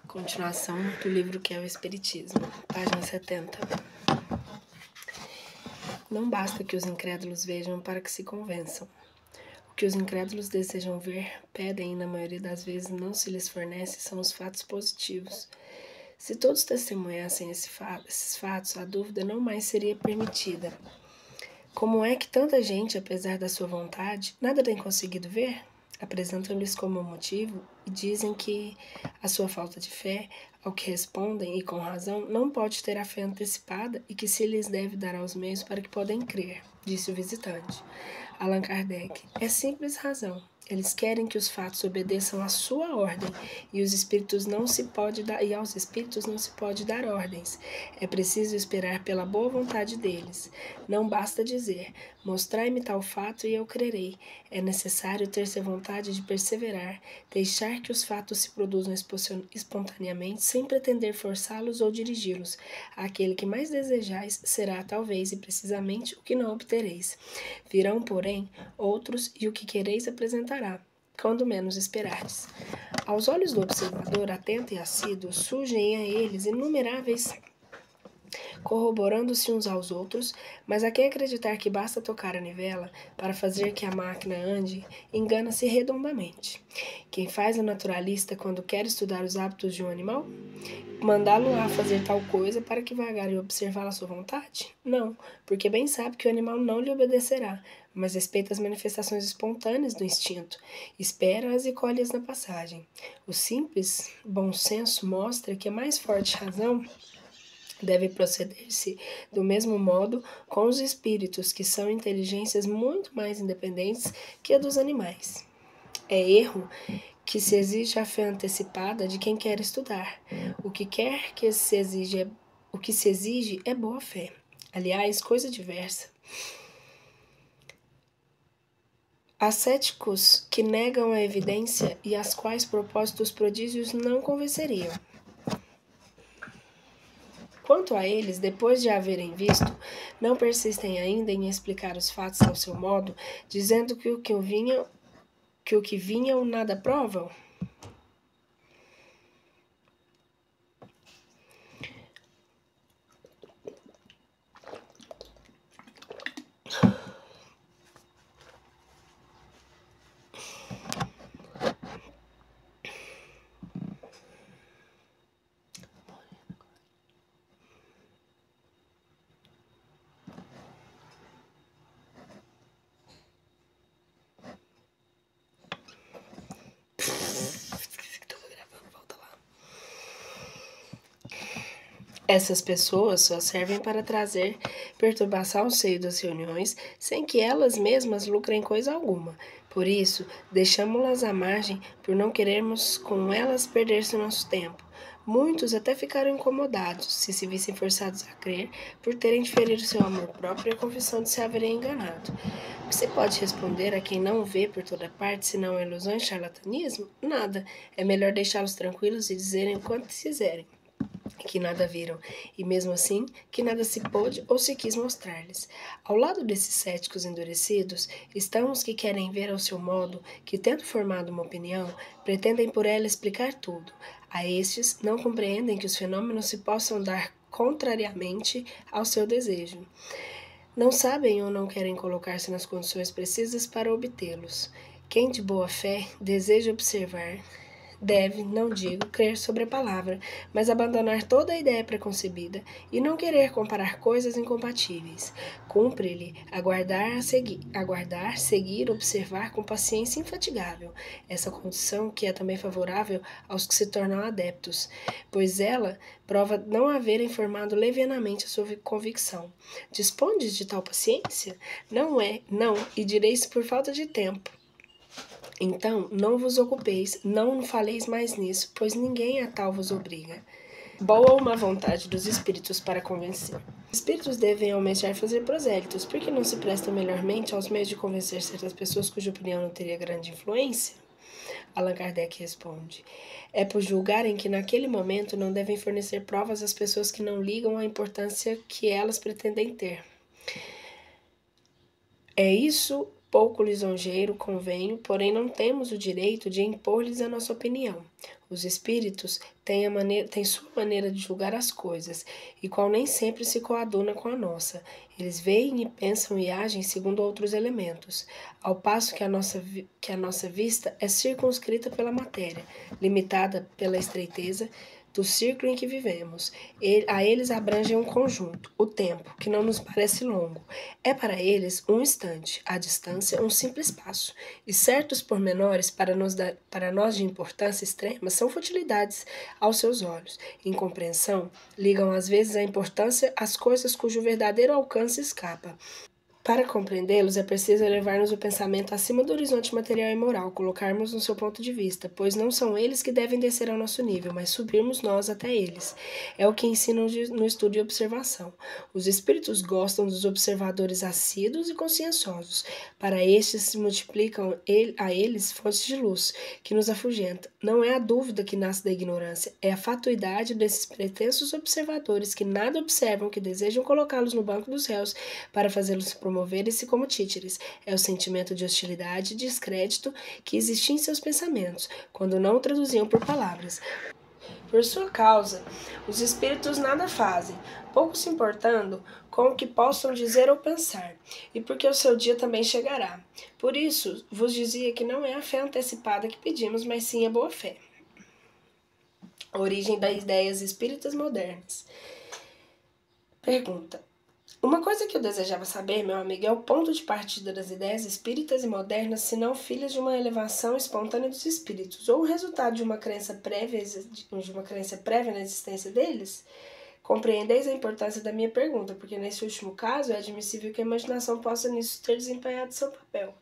Continuação do livro que é o Espiritismo, página 70. Não basta que os incrédulos vejam para que se convençam. O que os incrédulos desejam ver, pedem e na maioria das vezes não se lhes fornece são os fatos positivos. Se todos testemunhassem esses fatos, a dúvida não mais seria permitida. Como é que tanta gente, apesar da sua vontade, nada tem conseguido ver? Apresentam-lhes como motivo e dizem que a sua falta de fé, ao que respondem, e com razão, não pode ter a fé antecipada e que se lhes deve dar aos meios para que podem crer, disse o visitante. Allan Kardec. É simples razão. Eles querem que os fatos obedeçam à sua ordem e aos espíritos não se pode dar ordens. É preciso esperar pela boa vontade deles. Não basta dizer, mostrai-me tal fato e eu crerei. É necessário ter-se a vontade de perseverar, deixar que os fatos se produzam espontaneamente, sem pretender forçá-los ou dirigi-los. Aquele que mais desejais será, talvez e precisamente, o que não obtereis. Virão, porém, outros e o que quereis apresentará, quando menos esperardes. Aos olhos do observador, atento e assíduo, surgem a eles inumeráveis corroborando-se uns aos outros, mas a quem acreditar que basta tocar a nivela para fazer que a máquina ande, engana-se redondamente. Quem faz o naturalista quando quer estudar os hábitos de um animal? Mandá-lo a fazer tal coisa para que vagar e observá-la à sua vontade? Não, porque bem sabe que o animal não lhe obedecerá, mas respeita as manifestações espontâneas do instinto, espera-as e colhe-as na passagem. O simples bom senso mostra que a mais forte razão deve proceder-se do mesmo modo com os espíritos, que são inteligências muito mais independentes que a dos animais. É erro que se exige a fé antecipada de quem quer estudar. O que se exige é boa fé. Aliás, coisa diversa. Há céticos que negam a evidência e às quais propósitos prodígios não convenceriam. Quanto a eles, depois de haverem visto, não persistem ainda em explicar os fatos ao seu modo, dizendo que o que vinham nada provam? Essas pessoas só servem para trazer perturbação ao seio das reuniões, sem que elas mesmas lucrem coisa alguma. Por isso, deixamo-las à margem por não querermos com elas perder-se nosso tempo. Muitos até ficaram incomodados, se vissem forçados a crer, por terem de ferir o seu amor próprio e a confissão de se haverem enganado. O que se pode responder a quem não vê por toda parte, senão ilusão e charlatanismo? Nada. É melhor deixá-los tranquilos e dizerem o quanto quiserem que nada viram, e mesmo assim, que nada se pôde ou se quis mostrar-lhes. Ao lado desses céticos endurecidos, estão os que querem ver ao seu modo, que, tendo formado uma opinião, pretendem por ela explicar tudo. A estes, não compreendem que os fenômenos se possam dar contrariamente ao seu desejo. Não sabem ou não querem colocar-se nas condições precisas para obtê-los. Quem de boa fé deseja observar, deve, não digo, crer sobre a palavra, mas abandonar toda a ideia preconcebida e não querer comparar coisas incompatíveis. Cumpre-lhe aguardar, seguir, observar com paciência infatigável. Essa condição que é também favorável aos que se tornam adeptos, pois ela prova não haverem formado levianamente a sua convicção. Dispondes de tal paciência? Não, e direis por falta de tempo. Então, não vos ocupeis, não faleis mais nisso, pois ninguém a tal vos obriga. Boa ou má vontade dos espíritos para convencer. Os espíritos devem almejar fazer prosélitos, porque não se prestam melhormente aos meios de convencer certas pessoas cuja opinião não teria grande influência? Allan Kardec responde. É por julgarem que naquele momento não devem fornecer provas às pessoas que não ligam à importância que elas pretendem ter. É isso pouco lisonjeiro, convenho, porém não temos o direito de impor-lhes a nossa opinião. Os espíritos têm sua maneira de julgar as coisas, e qual nem sempre se coaduna com a nossa. Eles veem e pensam e agem segundo outros elementos, ao passo que a nossa vista é circunscrita pela matéria, limitada pela estreiteza do círculo em que vivemos. A eles abrange um conjunto, o tempo, que não nos parece longo. É para eles um instante, a distância um simples passo, e certos pormenores para nós de importância extrema são futilidades aos seus olhos. Em compreensão, ligam às vezes a importância às coisas cujo verdadeiro alcance escapa. Para compreendê-los, é preciso elevar-nos o pensamento acima do horizonte material e moral, colocarmos no seu ponto de vista, pois não são eles que devem descer ao nosso nível, mas subirmos nós até eles. É o que ensinam no estudo e observação. Os espíritos gostam dos observadores assíduos e conscienciosos. Para estes se multiplicam a eles fontes de luz, que nos afugentam. Não é a dúvida que nasce da ignorância, é a fatuidade desses pretensos observadores que nada observam, que desejam colocá-los no banco dos réus para fazê-los promoverem-se como títeres. É o sentimento de hostilidade e descrédito que existia em seus pensamentos, quando não o traduziam por palavras. Por sua causa, os espíritos nada fazem, pouco se importando com o que possam dizer ou pensar, e porque o seu dia também chegará. Por isso, vos dizia que não é a fé antecipada que pedimos, mas sim a boa fé. Origem das ideias espíritas modernas. Pergunta. Uma coisa que eu desejava saber, meu amigo, é o ponto de partida das ideias espíritas e modernas, se não filhas de uma elevação espontânea dos espíritos, ou o resultado de uma crença prévia na existência deles? Compreendeis a importância da minha pergunta, porque nesse último caso é admissível que a imaginação possa nisso ter desempenhado seu papel.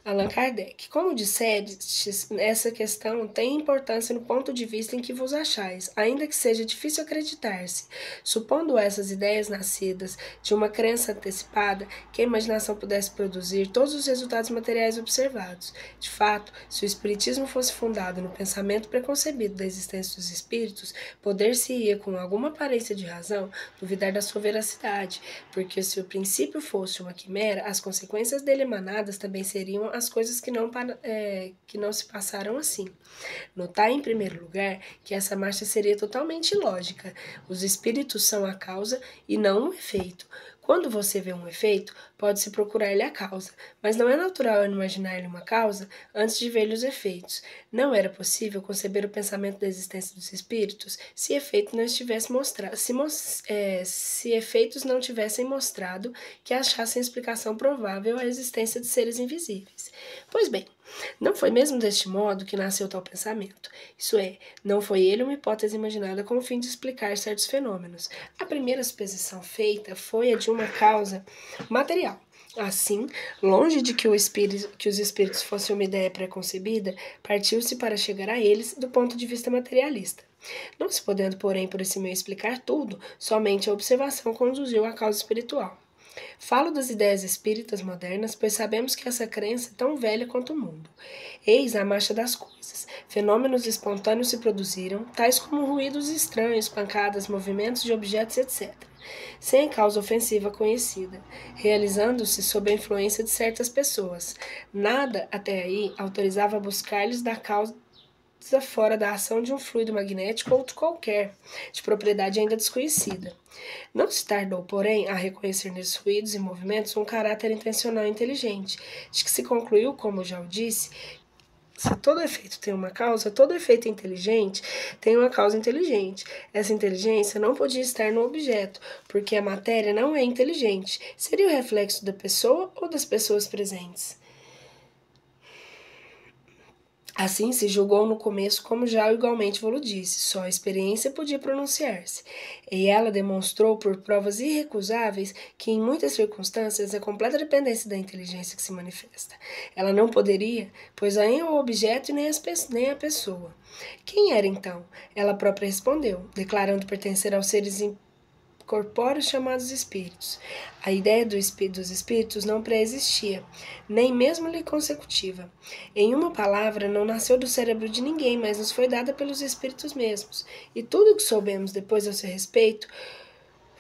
Allan Kardec. Como dissestes, essa questão tem importância no ponto de vista em que vos achais, ainda que seja difícil acreditar-se. Supondo essas ideias nascidas de uma crença antecipada, que a imaginação pudesse produzir todos os resultados materiais observados. De fato, se o espiritismo fosse fundado no pensamento preconcebido da existência dos espíritos, poder-se-ia, com alguma aparência de razão, duvidar da sua veracidade, porque se o princípio fosse uma quimera, as consequências dele emanadas também seriam as coisas que não se passaram assim. Notai, em primeiro lugar, que essa marcha seria totalmente ilógica. Os espíritos são a causa e não um efeito. Quando você vê um efeito, pode-se procurar-lhe a causa, mas não é natural imaginar-lhe uma causa antes de ver-lhe os efeitos. Não era possível conceber o pensamento da existência dos espíritos se efeitos não tivessem mostrado que achassem explicação provável à existência de seres invisíveis. Pois bem, não foi mesmo deste modo que nasceu tal pensamento. Isso é, não foi ele uma hipótese imaginada com o fim de explicar certos fenômenos. A primeira suposição feita foi a de uma causa material. Assim, longe de que os espíritos fossem uma ideia preconcebida, partiu-se para chegar a eles do ponto de vista materialista. Não se podendo, porém, por esse meio explicar tudo, somente a observação conduziu à causa espiritual. Falo das ideias espíritas modernas, pois sabemos que essa crença é tão velha quanto o mundo. Eis a marcha das coisas. Fenômenos espontâneos se produziram, tais como ruídos estranhos, pancadas, movimentos de objetos, etc., sem causa ofensiva conhecida, realizando-se sob a influência de certas pessoas. Nada, até aí, autorizava a buscar-lhes da causa fora da ação de um fluido magnético ou qualquer, de propriedade ainda desconhecida. Não se tardou, porém, a reconhecer nesses ruídos e movimentos um caráter intencional e inteligente, de que se concluiu, como já o disse, se todo efeito tem uma causa, todo efeito inteligente tem uma causa inteligente. Essa inteligência não podia estar no objeto, porque a matéria não é inteligente. Seria o reflexo da pessoa ou das pessoas presentes. Assim se julgou no começo, como já igualmente vos disse, só a experiência podia pronunciar-se, e ela demonstrou por provas irrecusáveis que em muitas circunstâncias é completa dependência da inteligência que se manifesta. Ela não poderia, pois nem o objeto nem a pessoa. Quem era então? Ela própria respondeu, declarando pertencer aos seres corpóreos chamados espíritos. A ideia dos espíritos não pré-existia, nem mesmo lhe consecutiva. Em uma palavra, não nasceu do cérebro de ninguém, mas nos foi dada pelos espíritos mesmos. E tudo o que soubemos depois a seu respeito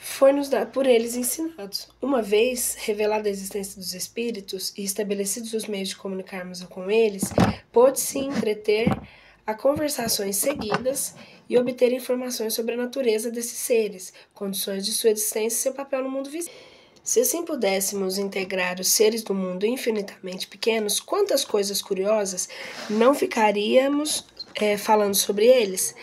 foi-nos dado por eles ensinados. Uma vez revelada a existência dos espíritos e estabelecidos os meios de comunicarmos com eles, pôde-se entreter a conversações seguidas e obter informações sobre a natureza desses seres, condições de sua existência e seu papel no mundo visível. Se assim pudéssemos integrar os seres do mundo infinitamente pequenos, quantas coisas curiosas não ficaríamos falando sobre eles?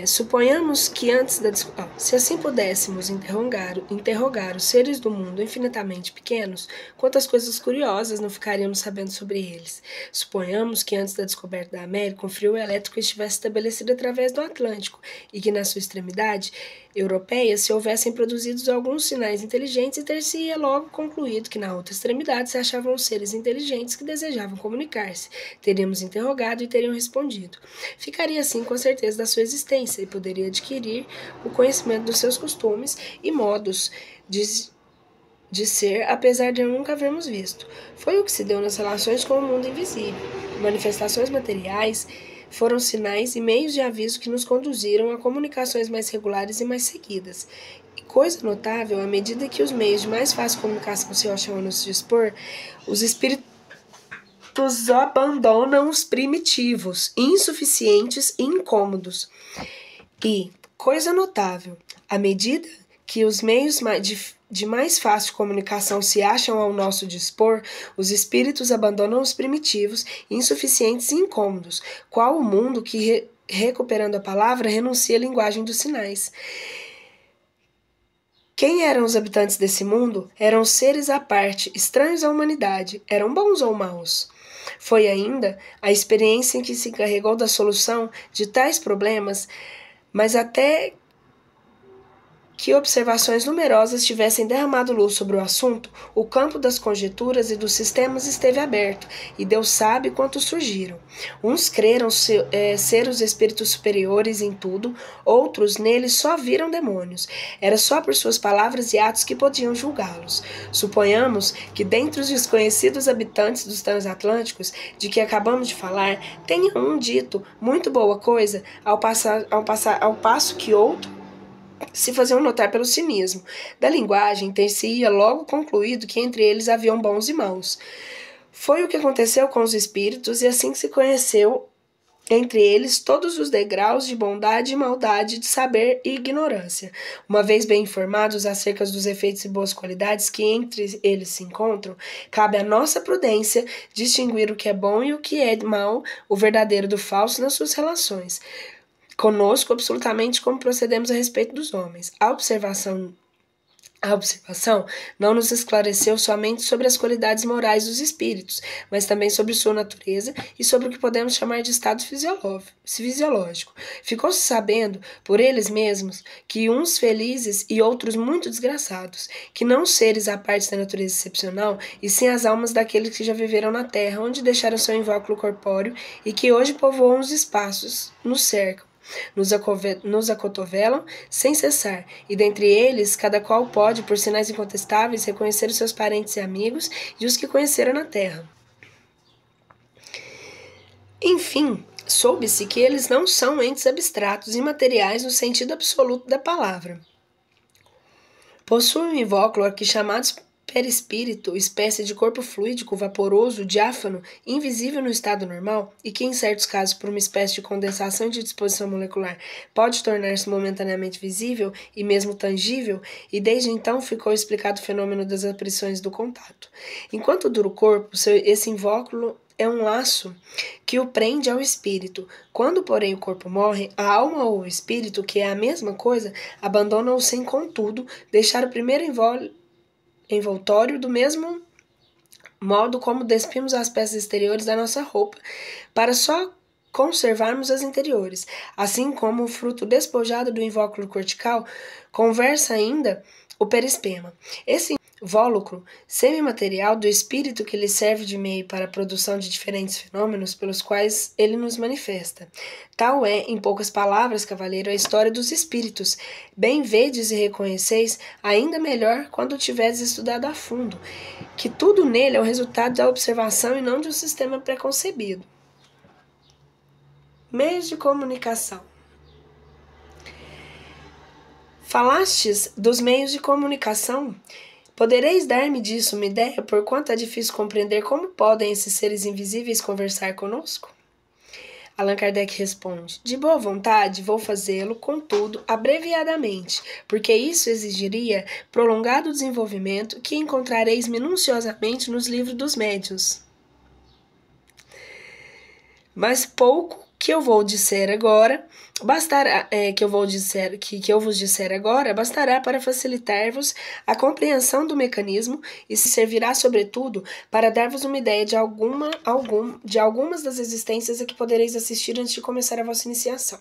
Suponhamos que antes da se assim pudéssemos interrogar os seres do mundo infinitamente pequenos, quantas coisas curiosas não ficaríamos sabendo sobre eles? Suponhamos que antes da descoberta da América, um fio elétrico estivesse estabelecido através do Atlântico e que na sua extremidade europeia se houvessem produzidos alguns sinais inteligentes e ter-se-ia logo concluído que na outra extremidade se achavam os seres inteligentes que desejavam comunicar-se. Teríamos interrogado e teriam respondido. Ficaria assim com a certeza da sua existência e poderia adquirir o conhecimento dos seus costumes e modos de ser, apesar de nunca havermos visto. Foi o que se deu nas relações com o mundo invisível. Manifestações materiais foram sinais e meios de aviso que nos conduziram a comunicações mais regulares e mais seguidas. E coisa notável, à medida que os meios de mais fácil comunicação se acham a nos dispor, os espíritos abandonam os primitivos, insuficientes e incômodos. E, coisa notável, à medida que os meios de mais fácil comunicação se acham ao nosso dispor, os espíritos abandonam os primitivos, insuficientes e incômodos, qual o mundo que, recuperando a palavra, renuncia à linguagem dos sinais. Quem eram os habitantes desse mundo? Eram seres à parte, estranhos à humanidade. Eram bons ou maus? Foi ainda a experiência em que se encarregou da solução de tais problemas, mas até que observações numerosas tivessem derramado luz sobre o assunto, o campo das conjecturas e dos sistemas esteve aberto, e Deus sabe quantos surgiram. Uns creram ser os espíritos superiores em tudo, outros neles só viram demônios. Era só por suas palavras e atos que podiam julgá-los. Suponhamos que dentre os desconhecidos habitantes dos transatlânticos, de que acabamos de falar, tenha um dito muito boa coisa, ao passo que outro se faziam notar pelo cinismo da linguagem, ter-se-ia logo concluído que entre eles haviam bons e maus. Foi o que aconteceu com os espíritos, e assim se conheceu entre eles todos os degraus de bondade e maldade, de saber e ignorância. Uma vez bem informados acerca dos efeitos e boas qualidades que entre eles se encontram, cabe à nossa prudência distinguir o que é bom e o que é mal, o verdadeiro do falso nas suas relações conosco, absolutamente como procedemos a respeito dos homens. A observação não nos esclareceu somente sobre as qualidades morais dos espíritos, mas também sobre sua natureza e sobre o que podemos chamar de estado fisiológico. Ficou-se sabendo, por eles mesmos, que uns felizes e outros muito desgraçados, que não seres à parte da natureza excepcional, e sim as almas daqueles que já viveram na terra, onde deixaram seu invólucro corpóreo e que hoje povoam os espaços, nos cercam. Nos acotovelam sem cessar, e dentre eles, cada qual pode, por sinais incontestáveis, reconhecer os seus parentes e amigos e os que conheceram na terra. Enfim, soube-se que eles não são entes abstratos e materiais no sentido absoluto da palavra. Possuem um invólucro aqui chamados perispírito, espécie de corpo fluídico, vaporoso, diáfano, invisível no estado normal, e que, em certos casos, por uma espécie de condensação de disposição molecular, pode tornar-se momentaneamente visível e mesmo tangível, e desde então ficou explicado o fenômeno das aparições do contato. Enquanto dura o corpo, esse invólucro é um laço que o prende ao espírito. Quando, porém, o corpo morre, a alma ou o espírito, que é a mesma coisa, abandona-o sem, contudo, deixar o primeiro envoltório do mesmo modo como despimos as peças exteriores da nossa roupa, para só conservarmos as interiores. Assim como o fruto despojado do invólucro cortical, conversa ainda o perispema. Esse invólucro semimaterial do espírito que lhe serve de meio para a produção de diferentes fenômenos pelos quais ele nos manifesta. Tal é, em poucas palavras, cavalheiro, a história dos espíritos. Bem vedes e reconheceis, ainda melhor quando tiveres estudado a fundo, que tudo nele é o resultado da observação e não de um sistema preconcebido. Meios de comunicação. Falastes dos meios de comunicação? Podereis dar-me disso uma ideia, porquanto é difícil compreender como podem esses seres invisíveis conversar conosco? Allan Kardec responde: de boa vontade vou fazê-lo, contudo, abreviadamente, porque isso exigiria prolongado desenvolvimento que encontrareis minuciosamente nos livros dos médiuns. Mas pouco que eu vou dizer agora, que eu vos disser agora, bastará para facilitar-vos a compreensão do mecanismo e se servirá, sobretudo, para dar-vos uma ideia de algumas das existências a que podereis assistir antes de começar a vossa iniciação.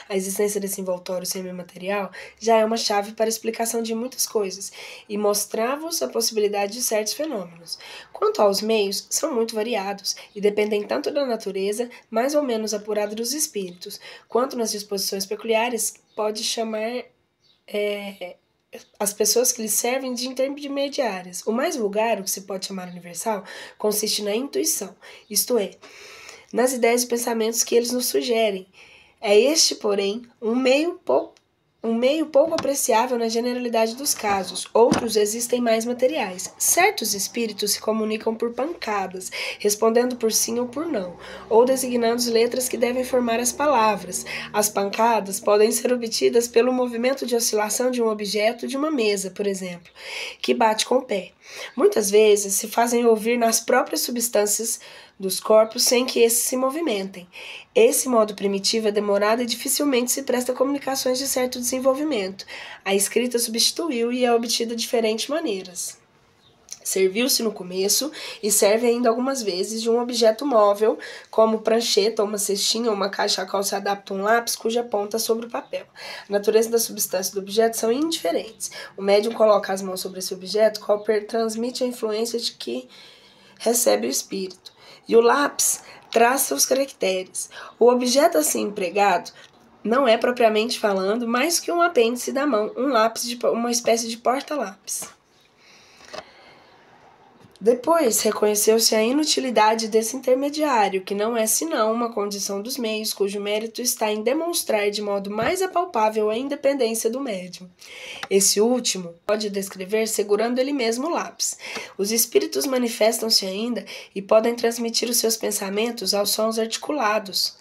A existência desse envoltório semimaterial já é uma chave para a explicação de muitas coisas e mostrar-vos a possibilidade de certos fenômenos. Quanto aos meios, são muito variados e dependem tanto da natureza, mais ou menos apurada dos espíritos, quanto nas disposições peculiares, pode chamar as pessoas que lhe servem de intermediárias. O mais vulgar, o que se pode chamar universal, consiste na intuição, isto é, nas ideias e pensamentos que eles nos sugerem. É este, porém, um meio pouco apreciável na generalidade dos casos. Outros existem mais materiais. Certos espíritos se comunicam por pancadas, respondendo por sim ou por não, ou designando letras que devem formar as palavras. As pancadas podem ser obtidas pelo movimento de oscilação de um objeto de uma mesa, por exemplo, que bate com o pé. Muitas vezes se fazem ouvir nas próprias substâncias dos corpos sem que esses se movimentem. Esse modo primitivo é demorado e dificilmente se presta a comunicações de certo desenvolvimento. A escrita substituiu e é obtida de diferentes maneiras. Serviu-se no começo e serve ainda algumas vezes de um objeto móvel, como prancheta, uma cestinha ou uma caixa a qual se adapta um lápis cuja ponta sobre o papel. A natureza da substância do objeto são indiferentes. O médium coloca as mãos sobre esse objeto, qual transmite a influência de que recebe o espírito. E o lápis traz seus caracteres. O objeto assim empregado não é, propriamente falando, mais que um apêndice da mão, um lápis, uma espécie de porta-lápis. Depois, reconheceu-se a inutilidade desse intermediário, que não é senão uma condição dos meios, cujo mérito está em demonstrar de modo mais apalpável a independência do médium. Esse último pode descrever segurando ele mesmo o lápis. Os espíritos manifestam-se ainda e podem transmitir os seus pensamentos aos sons articulados.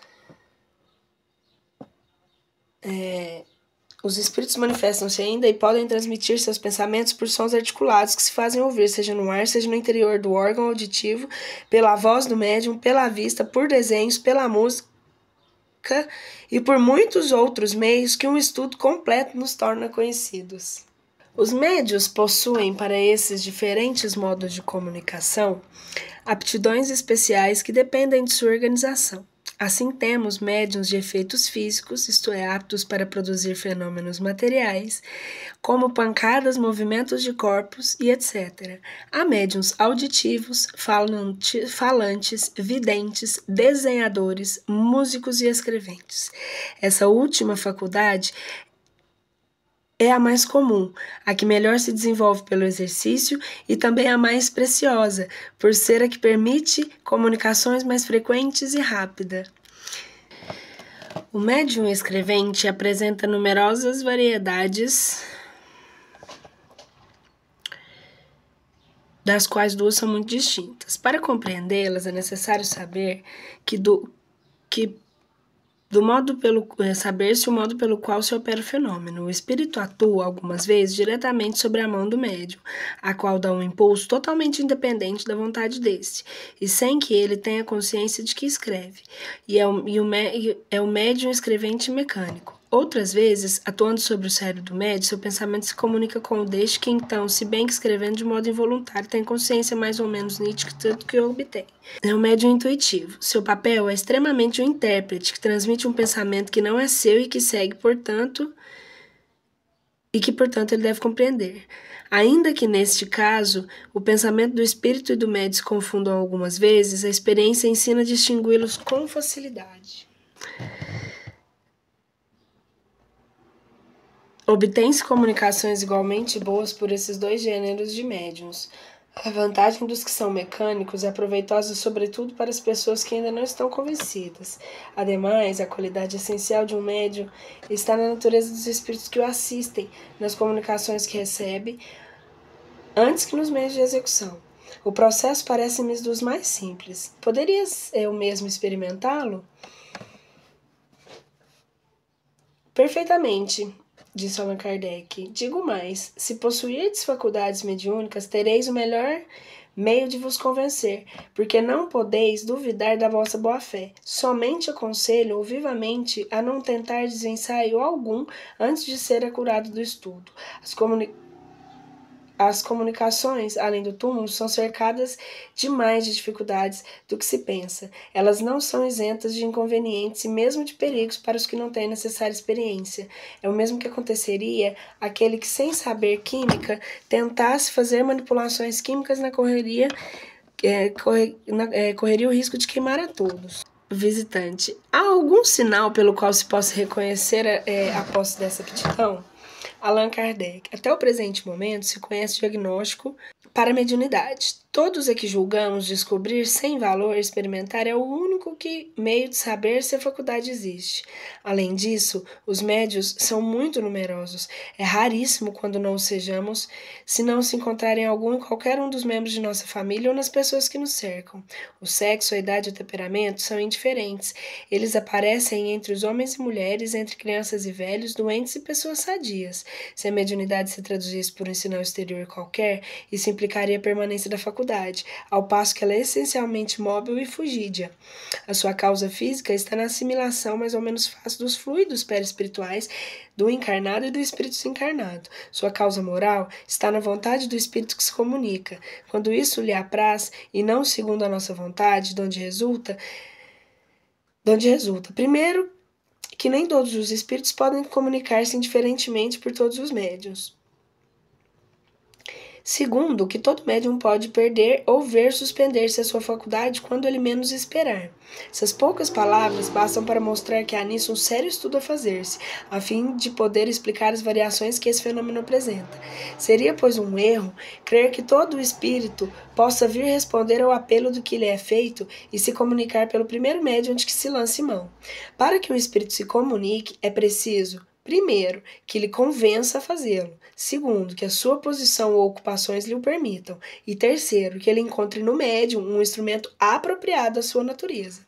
Os espíritos manifestam-se ainda e podem transmitir seus pensamentos por sons articulados que se fazem ouvir, seja no ar, seja no interior do órgão auditivo, pela voz do médium, pela vista, por desenhos, pela música e por muitos outros meios que um estudo completo nos torna conhecidos. Os médiuns possuem, para esses diferentes modos de comunicação, aptidões especiais que dependem de sua organização. Assim temos médiuns de efeitos físicos, isto é, aptos para produzir fenômenos materiais, como pancadas, movimentos de corpos e etc. Há médiuns auditivos, falantes, videntes, desenhadores, músicos e escreventes. Essa última faculdade é a mais comum, a que melhor se desenvolve pelo exercício e também a mais preciosa, por ser a que permite comunicações mais frequentes e rápidas. O médium escrevente apresenta numerosas variedades, das quais duas são muito distintas. Para compreendê-las, é necessário saber saber-se o modo pelo qual se opera o fenômeno. O espírito atua, algumas vezes, diretamente sobre a mão do médium, a qual dá um impulso totalmente independente da vontade deste, e sem que ele tenha consciência de que escreve. É o médium escrevente mecânico. Outras vezes, atuando sobre o cérebro do médium, seu pensamento se comunica com o deste, que então, se bem que escrevendo de modo involuntário, tem consciência mais ou menos nítida do que obtém. É um médium intuitivo. Seu papel é extremamente um intérprete, que transmite um pensamento que não é seu e que segue, portanto, ele deve compreender. Ainda que, neste caso, o pensamento do espírito e do médium se confundam algumas vezes, a experiência ensina a distingui-los com facilidade. Obtém-se comunicações igualmente boas por esses dois gêneros de médiuns. A vantagem dos que são mecânicos é proveitosa sobretudo para as pessoas que ainda não estão convencidas. Ademais, a qualidade essencial de um médium está na natureza dos espíritos que o assistem, nas comunicações que recebe, antes que nos meios de execução. O processo parece-me dos mais simples. Poderias eu mesmo experimentá-lo? Perfeitamente, disse Allan Kardec. Digo mais, se possuirdes faculdades mediúnicas, tereis o melhor meio de vos convencer, porque não podeis duvidar da vossa boa-fé. Somente aconselho-o vivamente a não tentar ensaio algum antes de ser acurado do estudo. As comunicações, além do túmulo, são cercadas de mais de dificuldades do que se pensa. Elas não são isentas de inconvenientes e mesmo de perigos para os que não têm necessária experiência. É o mesmo que aconteceria àquele que, sem saber química, tentasse fazer manipulações químicas na correria, correria o risco de queimar a todos. Visitante, há algum sinal pelo qual se possa reconhecer a posse dessa aptidão? Allan Kardec. Até o presente momento se conhece diagnóstico para a mediunidade. Todos a que julgamos descobrir sem valor experimentar é o único meio de saber se a faculdade existe. Além disso, os médios são muito numerosos. É raríssimo quando não o sejamos, se não se encontrarem algum em qualquer um dos membros de nossa família ou nas pessoas que nos cercam. O sexo, a idade e o temperamento são indiferentes. Eles aparecem entre os homens e mulheres, entre crianças e velhos, doentes e pessoas sadias. Se a mediunidade se traduzisse por um sinal exterior qualquer, isso implicaria a permanência da faculdade, ao passo que ela é essencialmente móvel e fugídia. A sua causa física está na assimilação mais ou menos fácil dos fluidos perispirituais do encarnado e do espírito desencarnado. Sua causa moral está na vontade do espírito que se comunica. Quando isso lhe apraz, e não segundo a nossa vontade, de onde resulta? Primeiro, que nem todos os espíritos podem comunicar-se indiferentemente por todos os médiuns. Segundo, que todo médium pode perder ou ver suspender-se a sua faculdade quando ele menos esperar. Essas poucas palavras bastam para mostrar que há nisso um sério estudo a fazer-se, a fim de poder explicar as variações que esse fenômeno apresenta. Seria, pois, um erro crer que todo o espírito possa vir responder ao apelo do que lhe é feito e se comunicar pelo primeiro médium de que se lance mão. Para que um espírito se comunique, é preciso, primeiro, que lhe convença a fazê-lo. Segundo, que a sua posição ou ocupações lhe o permitam. E terceiro, que ele encontre no médium um instrumento apropriado à sua natureza.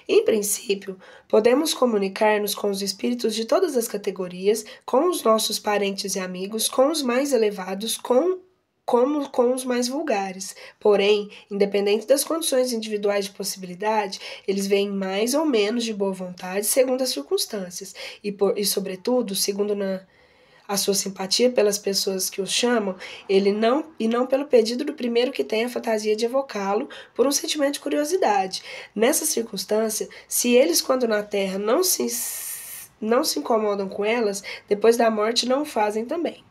Em princípio, podemos comunicar-nos com os espíritos de todas as categorias, com os nossos parentes e amigos, com os mais elevados, como com os mais vulgares. Porém, independente das condições individuais de possibilidade, eles vêm mais ou menos de boa vontade, segundo as circunstâncias, e sobretudo, segundo a sua simpatia pelas pessoas que os chamam, não pelo pedido do primeiro que tem a fantasia de evocá-lo por um sentimento de curiosidade. Nessa circunstância, se eles, quando na terra, não se incomodam com elas, depois da morte não o fazem também.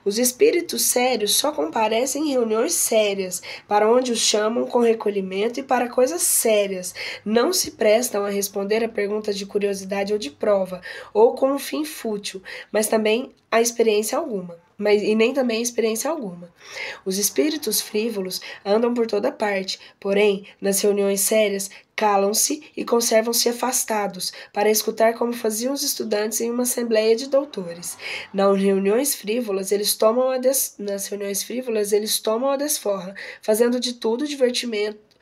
Os espíritos sérios só comparecem em reuniões sérias, para onde os chamam com recolhimento e para coisas sérias. Não se prestam a responder a perguntas de curiosidade ou de prova, ou com um fim fútil, mas também a experiência alguma. Nem também experiência alguma. Os espíritos frívolos andam por toda parte, porém, nas reuniões sérias, calam-se e conservam-se afastados, para escutar como faziam os estudantes em uma assembleia de doutores. Nas reuniões frívolas, eles tomam a desforra, fazendo de tudo divertimento,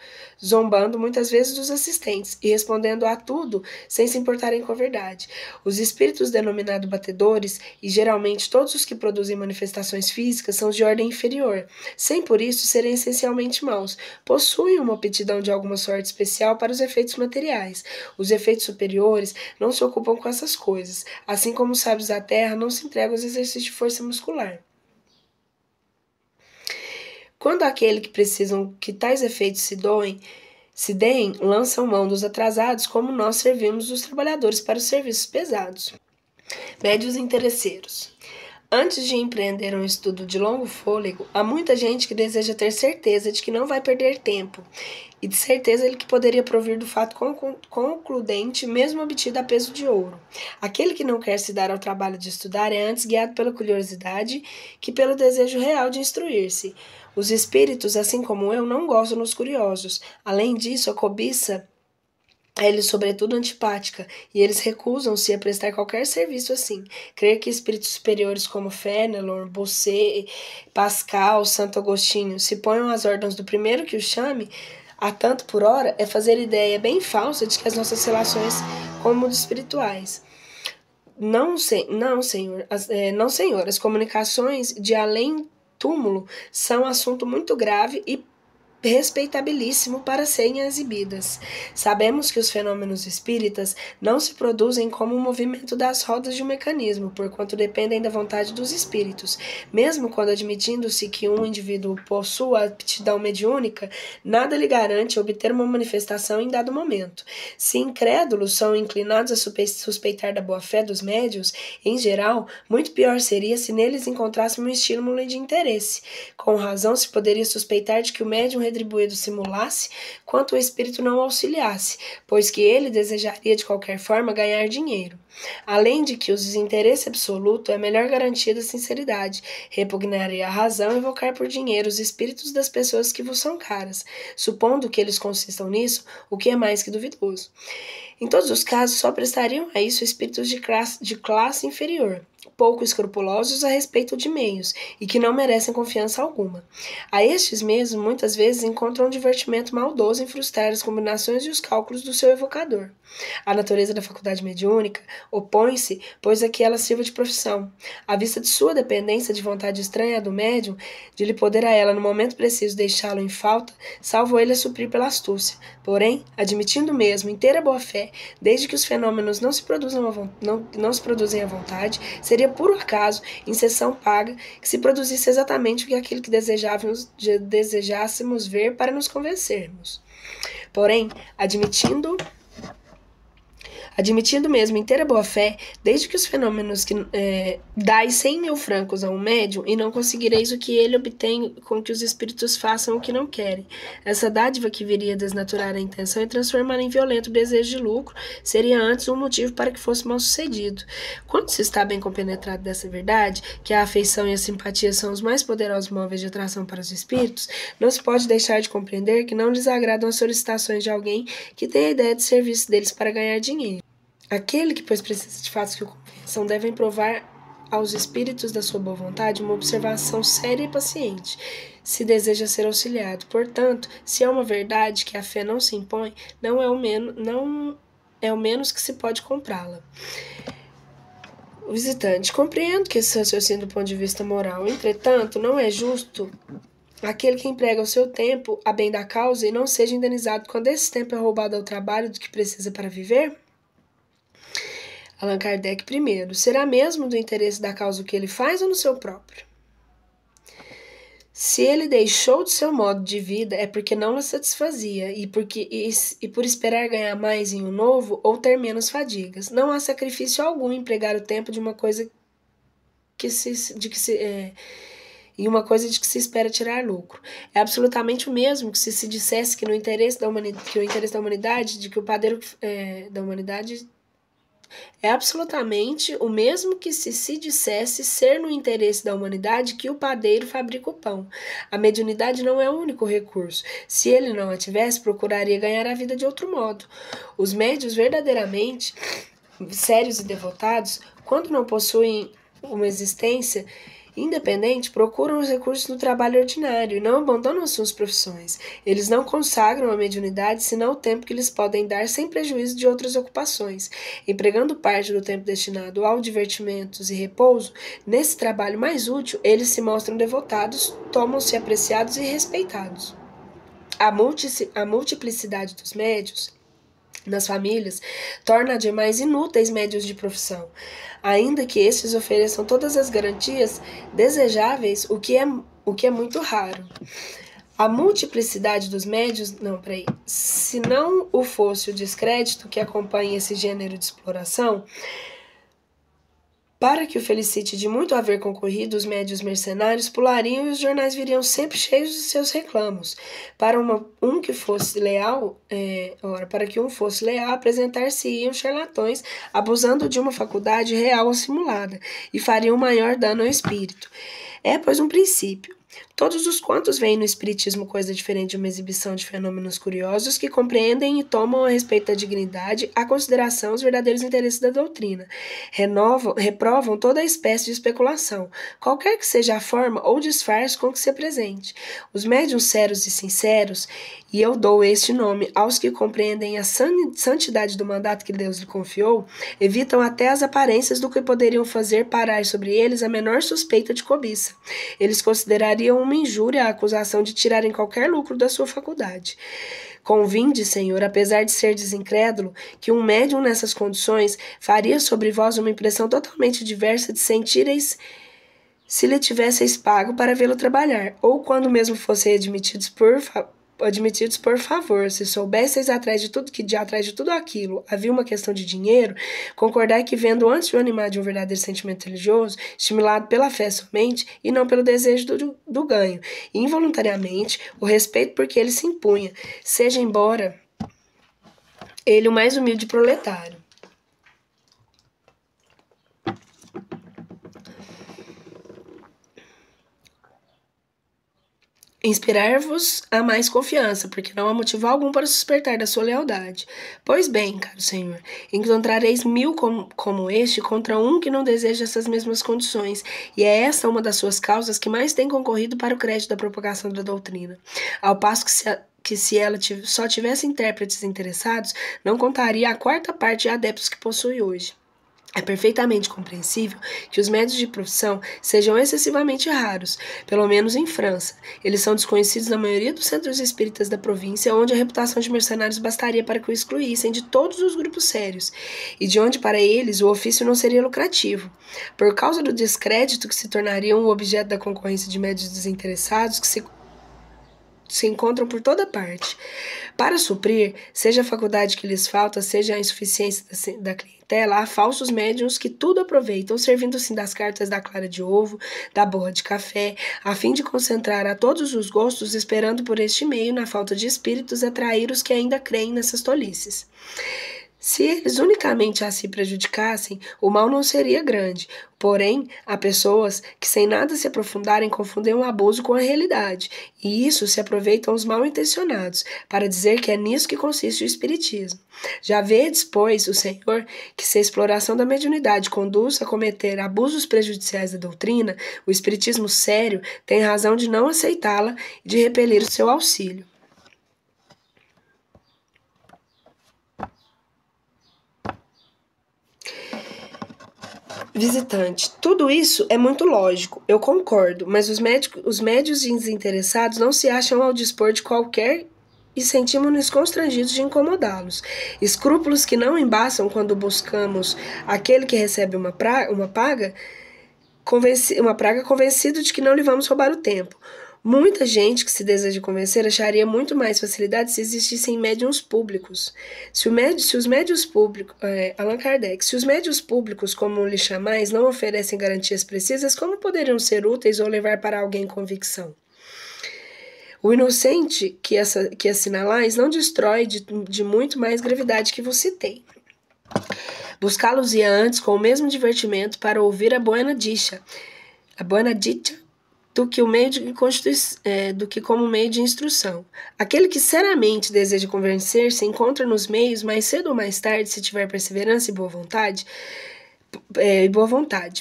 zombando muitas vezes dos assistentes e respondendo a tudo sem se importarem com a verdade. Os espíritos denominados batedores, e geralmente todos os que produzem manifestações físicas, são de ordem inferior, sem por isso serem essencialmente maus. Possuem uma aptidão de alguma sorte especial para os efeitos materiais. Os efeitos superiores não se ocupam com essas coisas, assim como os sábios da terra não se entregam aos exercícios de força muscular. Quando aquele que precisam que tais efeitos se deem, lançam mão dos atrasados, como nós servimos os trabalhadores para os serviços pesados. Médios interesseiros. Antes de empreender um estudo de longo fôlego, há muita gente que deseja ter certeza de que não vai perder tempo, e de certeza ele que poderia provir do fato concludente, mesmo obtido a peso de ouro. Aquele que não quer se dar ao trabalho de estudar é antes guiado pela curiosidade que pelo desejo real de instruir-se. Os espíritos, assim como eu, não gostam dos curiosos. Além disso, a cobiça é-lhes sobretudo antipática, e eles recusam-se a prestar qualquer serviço assim. Crer que espíritos superiores como Fénelon, Bossuet, Pascal, Santo Agostinho se ponham às ordens do primeiro que o chame, a tanto por hora, é fazer ideia bem falsa de que as nossas relações com o mundo espirituais. Não, senhor, as comunicações de além túmulo são assunto muito grave e respeitabilíssimo para serem exibidas. Sabemos que os fenômenos espíritas não se produzem como o movimento das rodas de um mecanismo, porquanto dependem da vontade dos espíritos. Mesmo quando admitindo-se que um indivíduo possua aptidão mediúnica, nada lhe garante obter uma manifestação em dado momento. Se incrédulos são inclinados a suspeitar da boa-fé dos médiuns, em geral, muito pior seria se neles encontrássemos um estímulo de interesse. Com razão, se poderia suspeitar de que o médium retribuído simulasse, quanto o espírito não auxiliasse, pois que ele desejaria de qualquer forma ganhar dinheiro. Além de que o desinteresse absoluto é a melhor garantia da sinceridade, repugnaria a razão evocar por dinheiro os espíritos das pessoas que vos são caras, supondo que eles consistam nisso, o que é mais que duvidoso. Em todos os casos, só prestariam a isso espíritos de classe inferior, pouco escrupulosos a respeito de meios, e que não merecem confiança alguma. A estes mesmos, muitas vezes, encontram um divertimento maldoso em frustrar as combinações e os cálculos do seu evocador. A natureza da faculdade mediúnica opõe-se, pois a que ela sirva de profissão. À vista de sua dependência de vontade estranha à do médium, de lhe poder a ela, no momento preciso, deixá-lo em falta, salvo ele a suprir pela astúcia. Porém, admitindo mesmo inteira boa-fé, desde que os fenômenos não se produzem à vontade, seria puro acaso, em sessão paga, que se produzisse exatamente o que aquilo que desejássemos ver para nos convencermos. Porém, admitindo mesmo inteira boa-fé, desde que os fenômenos que dai 100.000 francos a um médium e não conseguireis o que ele obtém com que os espíritos façam o que não querem. Essa dádiva que viria desnaturar a intenção e transformar em violento o desejo de lucro seria antes um motivo para que fosse mal sucedido. Quando se está bem compenetrado dessa verdade, que a afeição e a simpatia são os mais poderosos móveis de atração para os espíritos, não se pode deixar de compreender que não lhes agradam as solicitações de alguém que tem a ideia de serviço deles para ganhar dinheiro. Aquele que, pois, precisa de fatos que o convençam, devem provar aos espíritos da sua boa vontade uma observação séria e paciente, se deseja ser auxiliado. Portanto, se é uma verdade que a fé não se impõe, não é o menos que se pode comprá-la. O visitante, compreendo que esse raciocínio do ponto de vista moral, entretanto, não é justo aquele que emprega o seu tempo a bem da causa e não seja indenizado quando esse tempo é roubado ao trabalho do que precisa para viver? Allan Kardec primeiro, será mesmo do interesse da causa o que ele faz ou no seu próprio? Se ele deixou de seu modo de vida é porque não lhe satisfazia e por esperar ganhar mais em um novo ou ter menos fadigas. Não há sacrifício algum em empregar o tempo de uma coisa e uma coisa de que se espera tirar lucro. É absolutamente o mesmo que se dissesse que o interesse da humanidade, de que o padeiro da humanidade é absolutamente o mesmo que se dissesse ser no interesse da humanidade que o padeiro fabrica o pão. A mediunidade não é o único recurso. Se ele não a tivesse, procuraria ganhar a vida de outro modo. Os médiuns verdadeiramente sérios e devotados, quando não possuem uma existência independente, procuram os recursos no trabalho ordinário e não abandonam as suas profissões. Eles não consagram a mediunidade senão o tempo que lhes podem dar sem prejuízo de outras ocupações. Empregando parte do tempo destinado ao divertimentos e repouso, nesse trabalho mais útil, eles se mostram devotados, tomam-se apreciados e respeitados. A multiplicidade dos médiuns nas famílias torna demais inúteis médios de profissão, ainda que estes ofereçam todas as garantias desejáveis, o que é muito raro. A multiplicidade dos médios, se não o fosse o descrédito que acompanha esse gênero de exploração, Para que o felicite de muito haver concorrido, os médios mercenários pulariam e os jornais viriam sempre cheios de seus reclamos. Para que um fosse leal, apresentar-se-iam charlatões, abusando de uma faculdade real ou simulada, e fariam maior dano ao espírito. É, pois, um princípio. Todos os quantos veem no espiritismo coisa diferente de uma exibição de fenômenos curiosos que compreendem e tomam a respeito da dignidade a consideração os verdadeiros interesses da doutrina. Reprovam toda a espécie de especulação, qualquer que seja a forma ou disfarce com que se apresente. Os médiuns sérios e sinceros, e eu dou este nome aos que compreendem a santidade do mandato que Deus lhe confiou, evitam até as aparências do que poderiam fazer parar sobre eles a menor suspeita de cobiça. Eles considerariam uma injúria a acusação de tirarem qualquer lucro da sua faculdade. Convinde, Senhor, apesar de ser desincrédulo, que um médium nessas condições faria sobre vós uma impressão totalmente diversa de sentireis se lhe tivesseis pago para vê-lo trabalhar, ou quando mesmo fossem admitidos por favor, se soubesseis atrás de tudo aquilo havia uma questão de dinheiro, concordai que vendo antes o animar de um verdadeiro sentimento religioso, estimulado pela fé somente e não pelo desejo do ganho, e involuntariamente o respeito porque ele se impunha, seja embora ele o mais humilde proletário. Inspirar-vos a mais confiança, porque não há motivo algum para suspeitar da sua lealdade. Pois bem, caro Senhor, encontrareis 1000 como este contra um que não deseja essas mesmas condições, e é esta uma das suas causas que mais tem concorrido para o crédito da propagação da doutrina. Ao passo que se ela só tivesse intérpretes interessados, não contaria a quarta parte de adeptos que possui hoje. É perfeitamente compreensível que os médios de profissão sejam excessivamente raros, pelo menos em França. Eles são desconhecidos na maioria dos centros espíritas da província, onde a reputação de mercenários bastaria para que o excluíssem de todos os grupos sérios, e de onde para eles o ofício não seria lucrativo. Por causa do descrédito que se tornariam o objeto da concorrência de médios desinteressados que se encontram por toda parte. Para suprir, seja a faculdade que lhes falta, seja a insuficiência da clientela, há falsos médiuns que tudo aproveitam, servindo-se das cartas da clara de ovo, da borra de café, a fim de concentrar a todos os gostos, esperando por este meio, na falta de espíritos, atrair os que ainda creem nessas tolices. Se eles unicamente a se prejudicassem, o mal não seria grande. Porém, há pessoas que, sem nada se aprofundarem, confundem o abuso com a realidade, e isso se aproveitam os mal-intencionados, para dizer que é nisso que consiste o espiritismo. Já vedes, pois, o Senhor, que se a exploração da mediunidade conduz a cometer abusos prejudiciais da doutrina, o espiritismo sério tem razão de não aceitá-la e de repelir o seu auxílio. Visitante, tudo isso é muito lógico, eu concordo, mas os médios desinteressados não se acham ao dispor de qualquer e sentimos-nos constrangidos de incomodá-los. Escrúpulos que não embaçam quando buscamos aquele que recebe uma praga convencido de que não lhe vamos roubar o tempo. Muita gente que se deseja convencer acharia muito mais facilidade se existissem médiuns públicos. Allan Kardec, se os médiuns públicos, como lhe chamais, não oferecem garantias precisas, como poderiam ser úteis ou levar para alguém convicção? O inocente que assinalais não destrói de muito mais gravidade que você tem. Buscá-los-ia antes com o mesmo divertimento para ouvir a buena dicha, do que como meio de instrução. Aquele que seriamente deseja convencer se encontra nos meios, mais cedo ou mais tarde, se tiver perseverança e boa vontade.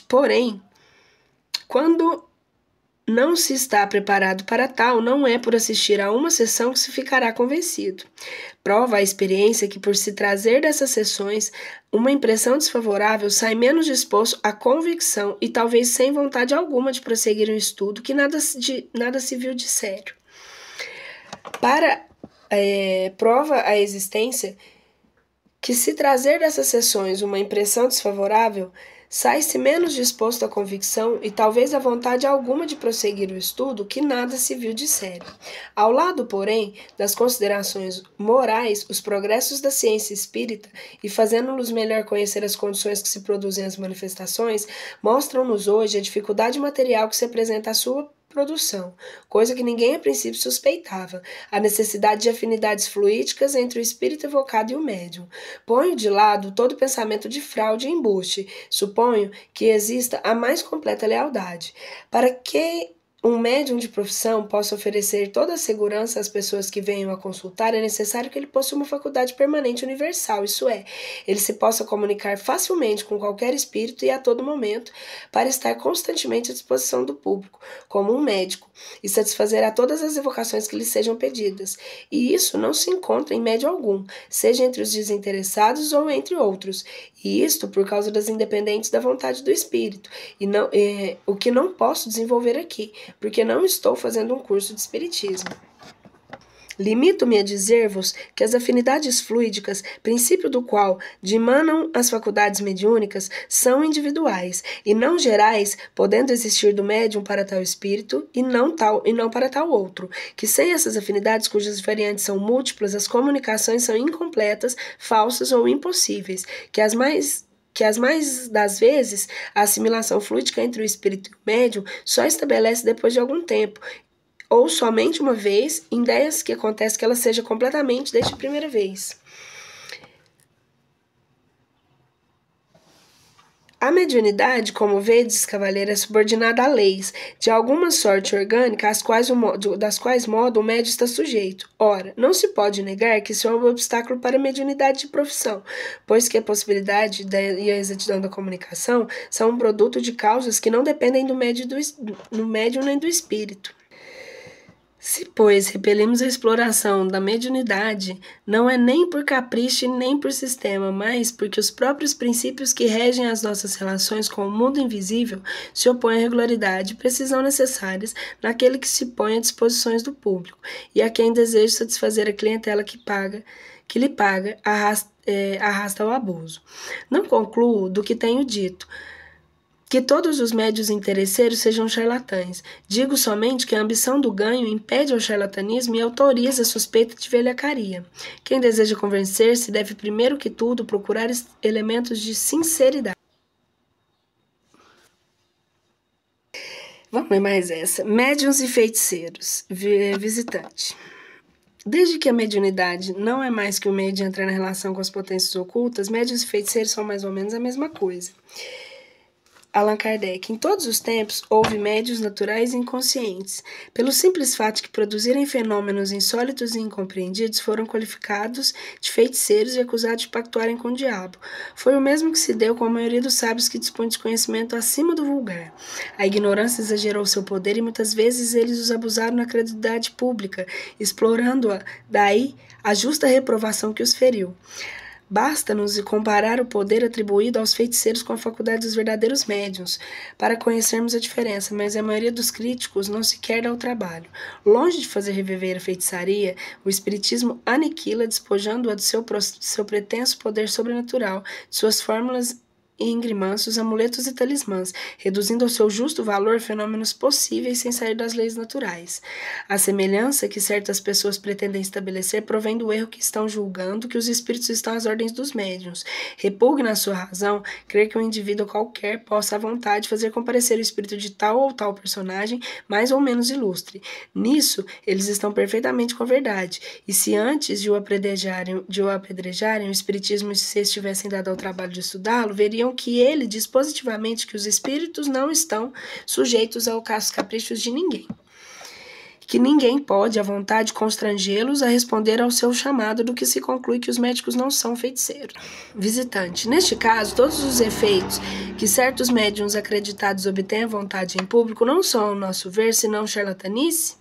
Porém, quando não se está preparado para tal, não é por assistir a uma sessão que se ficará convencido. Prova a experiência que, por se trazer dessas sessões uma impressão desfavorável, sai menos disposto à convicção e talvez sem vontade alguma de prosseguir um estudo que nada se viu de sério. Prova a existência que, se trazer dessas sessões uma impressão desfavorável, sai-se menos disposto à convicção e talvez à vontade alguma de prosseguir o estudo que nada se viu de sério. Ao lado, porém, das considerações morais, os progressos da ciência espírita, e fazendo-nos melhor conhecer as condições que se produzem as manifestações, mostram-nos hoje a dificuldade material que se apresenta à sua produção, coisa que ninguém a princípio suspeitava, a necessidade de afinidades fluídicas entre o espírito evocado e o médium. Ponho de lado todo pensamento de fraude e embuste, suponho que exista a mais completa lealdade. Para que um médium de profissão possa oferecer toda a segurança às pessoas que venham a consultar, é necessário que ele possua uma faculdade permanente universal, isso é, ele se possa comunicar facilmente com qualquer espírito e a todo momento, para estar constantemente à disposição do público, como um médico, e satisfazer a todas as evocações que lhe sejam pedidas. E isso não se encontra em médium algum, seja entre os desinteressados ou entre outros, e isto por causa das independentes da vontade do espírito, o que não posso desenvolver aqui, porque não estou fazendo um curso de espiritismo. Limito-me a dizer-vos que as afinidades fluídicas, princípio do qual dimanam as faculdades mediúnicas, são individuais e não gerais, podendo existir do médium para tal espírito e não para tal outro, que sem essas afinidades cujas variantes são múltiplas, as comunicações são incompletas, falsas ou impossíveis, que as mais das vezes, a assimilação fluídica entre o espírito e o médium só estabelece depois de algum tempo, ou somente uma vez, em ideias que acontece que ela seja completamente desde a primeira vez. A mediunidade, como vedes, cavalheiro, é subordinada a leis, de alguma sorte orgânica, das quais modo o médium está sujeito. Ora, não se pode negar que isso é um obstáculo para a mediunidade de profissão, pois que a possibilidade e a exatidão da comunicação são um produto de causas que não dependem do médium nem do espírito. Se, pois, repelimos a exploração da mediunidade, não é nem por capricho nem por sistema, mas porque os próprios princípios que regem as nossas relações com o mundo invisível se opõem à regularidade e precisão necessárias naquele que se põe à disposição do público, e a quem deseja satisfazer a clientela que lhe paga, arrasta ao abuso. Não concluo do que tenho dito que todos os médios interesseiros sejam charlatães. Digo somente que a ambição do ganho impede ao charlatanismo e autoriza a suspeita de velhacaria. Quem deseja convencer-se deve, primeiro que tudo, procurar elementos de sinceridade. Vamos ver mais essa. Médiuns e feiticeiros. Visitante. Desde que a mediunidade não é mais que o meio de entrar na relação com as potências ocultas, médiuns e feiticeiros são mais ou menos a mesma coisa. Allan Kardec. Em todos os tempos, houve médiuns naturais e inconscientes. Pelo simples fato de que produzirem fenômenos insólitos e incompreendidos, foram qualificados de feiticeiros e acusados de pactuarem com o diabo. Foi o mesmo que se deu com a maioria dos sábios que dispõem de conhecimento acima do vulgar. A ignorância exagerou seu poder e muitas vezes eles os abusaram na credulidade pública, explorando-a daí a justa reprovação que os feriu. Basta-nos comparar o poder atribuído aos feiticeiros com a faculdade dos verdadeiros médiuns, para conhecermos a diferença, mas a maioria dos críticos não se quer dar o trabalho. Longe de fazer reviver a feitiçaria, o espiritismo aniquila, despojando-a do seu pretenso poder sobrenatural, de suas fórmulas e engrimanços, amuletos e talismãs, reduzindo ao seu justo valor fenômenos possíveis sem sair das leis naturais. A semelhança que certas pessoas pretendem estabelecer provém do erro que estão julgando que os espíritos estão às ordens dos médiuns. Repugna a sua razão crer que um indivíduo qualquer possa à vontade fazer comparecer o espírito de tal ou tal personagem mais ou menos ilustre. Nisso, eles estão perfeitamente com a verdade, e se antes de o apedrejarem, o espiritismo se estivessem dado ao trabalho de estudá-lo, veriam que ele diz positivamente que os espíritos não estão sujeitos aos caprichos de ninguém, que ninguém pode, à vontade, constrangê-los a responder ao seu chamado, do que se conclui que os médicos não são feiticeiros. Visitante. Neste caso, todos os efeitos que certos médiuns acreditados obtêm à vontade em público não são, ao nosso ver, senão charlatanice?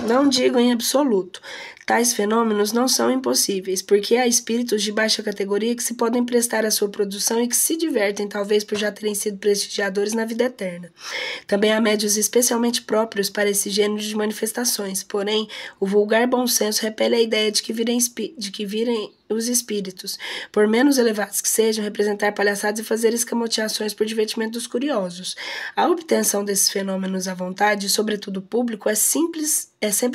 Não digo em absoluto. Tais fenômenos não são impossíveis, porque há espíritos de baixa categoria que se podem prestar à sua produção e que se divertem, talvez por já terem sido prestigiadores na vida eterna. Também há médios especialmente próprios para esse gênero de manifestações, porém, o vulgar bom senso repele a ideia de que virem os espíritos, por menos elevados que sejam, representar palhaçadas e fazer escamoteações por divertimento dos curiosos. A obtenção desses fenômenos à vontade, sobretudo público, é sempre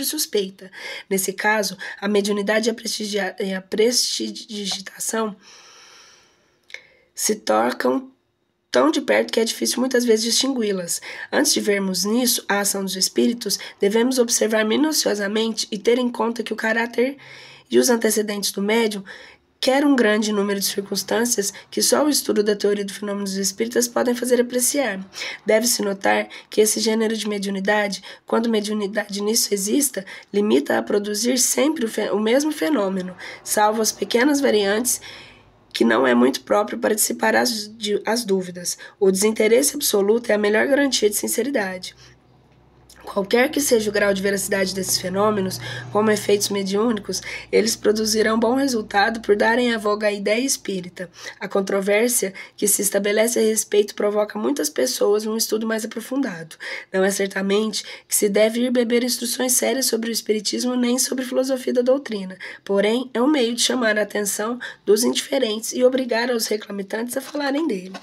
suspeita. Nesse caso, a mediunidade e a prestidigitação se tocam tão de perto que é difícil muitas vezes distingui-las. Antes de vermos nisso a ação dos espíritos, devemos observar minuciosamente e ter em conta que o caráter e os antecedentes do médium quer um grande número de circunstâncias que só o estudo da teoria do fenômeno dos espíritas podem fazer apreciar. Deve-se notar que esse gênero de mediunidade, quando mediunidade nisso exista, limita a produzir sempre o mesmo fenômeno, salvo as pequenas variantes que não é muito próprio para dissipar as dúvidas. O desinteresse absoluto é a melhor garantia de sinceridade. Qualquer que seja o grau de veracidade desses fenômenos, como efeitos mediúnicos, eles produzirão bom resultado por darem a voga à ideia espírita. A controvérsia que se estabelece a respeito provoca muitas pessoas um estudo mais aprofundado. Não é certamente que se deve ir beber instruções sérias sobre o espiritismo nem sobre a filosofia da doutrina, porém é um meio de chamar a atenção dos indiferentes e obrigar os reclamitantes a falarem dele.